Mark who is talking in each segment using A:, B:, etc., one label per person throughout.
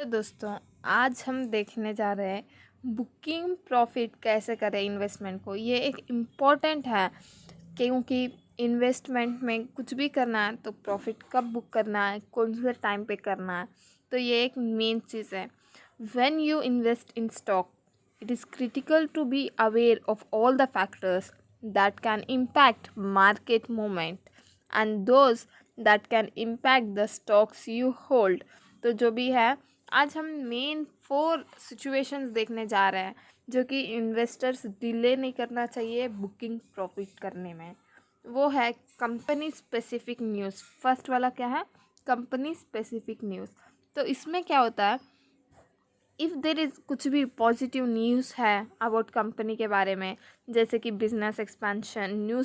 A: तो दोस्तों, आज हम देखने जा रहे हैं बुकिंग प्रॉफिट कैसे करें इन्वेस्टमेंट को। ये एक इम्पॉर्टेंट है क्योंकि इन्वेस्टमेंट में कुछ भी करना है तो प्रॉफिट कब बुक करना है, कौन से टाइम पे करना है, तो ये एक मेन चीज़ है। When you invest in stock, it is critical to be aware of all the factors that can impact market movement and those that can impact the stocks you hold. तो जो भी है, आज हम मेन 4 सिचुएशंस देखने जा रहे हैं जो कि इन्वेस्टर्स डिले नहीं करना चाहिए बुकिंग प्रॉफिट करने में। वो है कंपनी स्पेसिफिक न्यूज़। फर्स्ट वाला क्या है? Company specific news. तो इसमें क्या होता है, इफ़ देर इज़ कुछ भी पॉजिटिव न्यूज़ है अबाउट कंपनी के बारे में, जैसे कि business expansion, new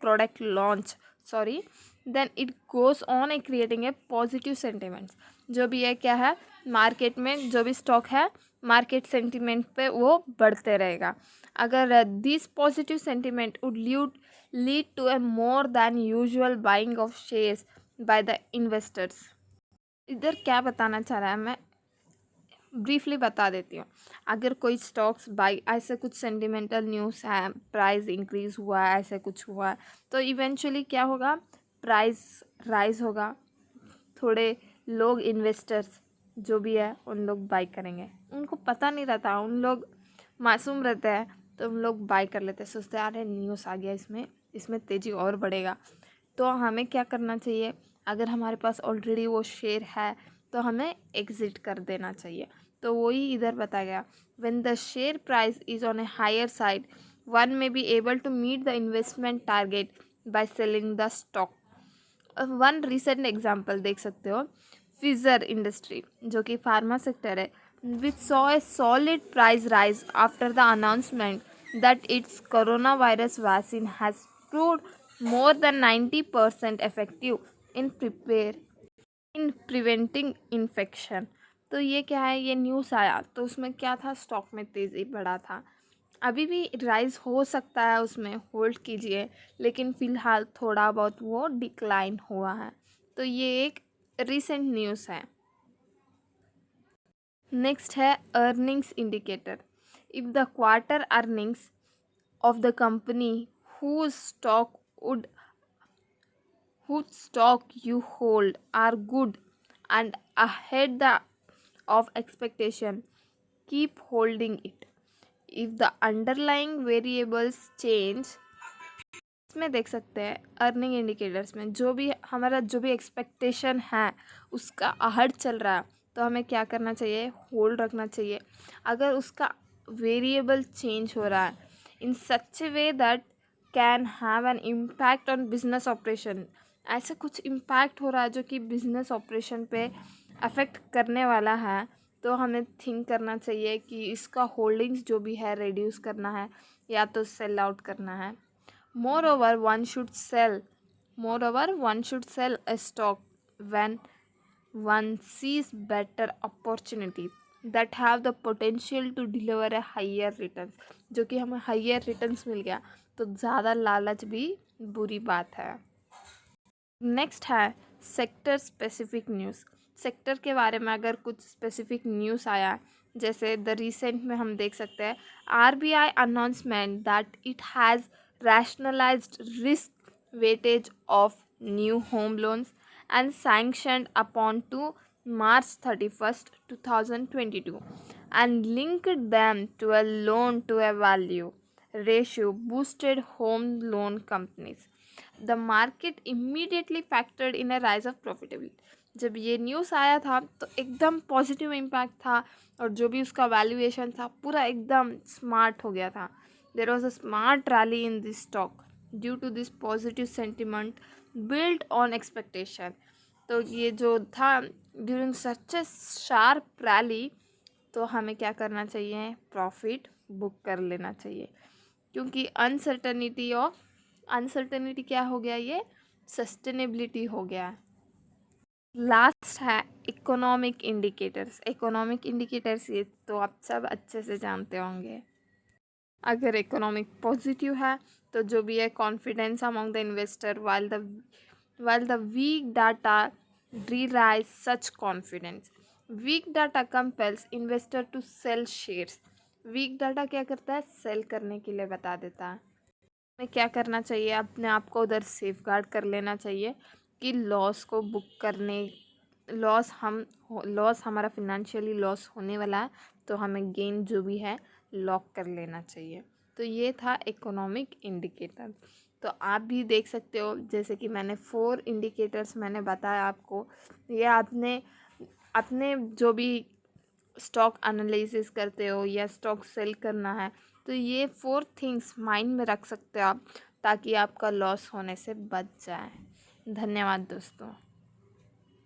A: product launch, sorry, then it goes on a creating a positive sentiments. जो भी है क्या है, मार्केट में जो भी स्टॉक है, मार्केट सेंटिमेंट पे वो बढ़ते रहेगा। अगर this positive sentiment would lead to a more than usual buying of shares by the investors. इधर क्या बताना चाह रहा है, मैं ब्रीफली बता देती हूँ। अगर कोई स्टॉक्स बाई, ऐसे कुछ सेंटिमेंटल न्यूज़ है, प्राइस इंक्रीज हुआ है, ऐसे कुछ हुआ है, तो इवेंचुअली क्या होगा, प्राइस राइज होगा। थोड़े लोग इन्वेस्टर्स जो भी है उन लोग बाई करेंगे। उनको पता नहीं रहता, उन लोग मासूम रहते हैं, तो उन लोग बाई कर लेते हैं, सोचते हैं अरे न्यूज़ आ गया, इसमें इसमें तेज़ी और बढ़ेगा। तो हमें क्या करना चाहिए, अगर हमारे पास ऑलरेडी वो शेयर है तो हमें एग्ज़िट कर देना चाहिए। तो वही इधर बताया गया, when the share price is on a higher side, one may be able to meet the investment target by selling the stock. One recent example देख सकते हो, फिजर इंडस्ट्री जो कि फार्मा सेक्टर है, which saw a solid price rise after the announcement that its coronavirus vaccine has proved more than 90% effective in preventing infection। तो ये क्या है, ये न्यूज़ आया तो उसमें क्या था, स्टॉक में तेज़ी बढ़ा था। अभी भी राइज हो सकता है, उसमें होल्ड कीजिए, लेकिन फ़िलहाल थोड़ा बहुत वो डिक्लाइन हुआ है। तो ये एक रिसेंट न्यूज़ है। नेक्स्ट है earnings indicator. If the quarter earnings of the company whose stock would whose stock you hold are good and ahead of expectation, keep holding it. If the underlying variables change, इसमें देख सकते हैं earning indicators में जो भी हमारा जो भी एक्सपेक्टेशन है उसका अहड चल रहा है, तो हमें क्या करना चाहिए, होल्ड रखना चाहिए। अगर उसका वेरिएबल चेंज हो रहा है in such a way that can have an impact on business operation, ऐसे कुछ इम्पैक्ट हो रहा है जो कि बिजनेस ऑपरेशन पे अफेक्ट करने वाला है, तो हमें थिंक करना चाहिए कि इसका होल्डिंग्स जो भी है रिड्यूस करना है या तो सेल आउट करना है। Moreover, one should sell. Moreover, one should sell a stock when one sees better opportunities that have the potential to deliver a higher returns। जो कि हमें हायर रिटर्न्स मिल गया तो ज़्यादा लालच भी बुरी बात है। नेक्स्ट है सेक्टर स्पेसिफिक न्यूज़। सेक्टर के बारे में अगर कुछ स्पेसिफिक न्यूज़ आया, जैसे द रिसेंट में हम देख सकते हैं RBI announcement that it has rationalized risk weightage of new home loans and sanctioned upon to March 31st 2022 and linked them to a loan to a value ratio boosted home loan companies। The market immediately factored in a rise of profitability। जब ये news आया था तो एकदम positive impact था और जो भी उसका वैल्यूएशन था पूरा एकदम स्मार्ट हो गया था। There was a smart rally in this stock due to this positive sentiment build on expectation. तो ये जो था during such a sharp rally, तो हमें क्या करना चाहिए, प्रॉफिट बुक कर लेना चाहिए, क्योंकि अनसर्टेनिटी क्या हो गया, ये सस्टेनेबिलिटी हो गया। लास्ट है इकोनॉमिक इंडिकेटर्स। इकोनॉमिक इंडिकेटर्स ये तो आप सब अच्छे से जानते होंगे। अगर इकोनॉमिक पॉजिटिव है तो जो भी है confidence among the investor, while the weak data derives such confidence. Weak data compels investor to sell shares. Weak data क्या करता है? सेल करने के लिए बता देता है। हमें क्या करना चाहिए? अपने आप को उधर सेफ गार्ड कर लेना चाहिए कि लॉस को बुक करने लॉस हमारा फिनेंशियली लॉस होने वाला है, तो हमें गेन जो भी है लॉक कर लेना चाहिए। तो ये था इकोनॉमिक इंडिकेटर। तो आप भी देख सकते हो, जैसे कि मैंने 4 इंडिकेटर्स मैंने बताया आपको। ये आपने अपने जो भी स्टॉक एनालिसिस करते हो या स्टॉक सेल करना है, तो ये 4 थिंग्स माइंड में रख सकते हो आप, ताकि आपका लॉस होने से बच जाए। धन्यवाद दोस्तों।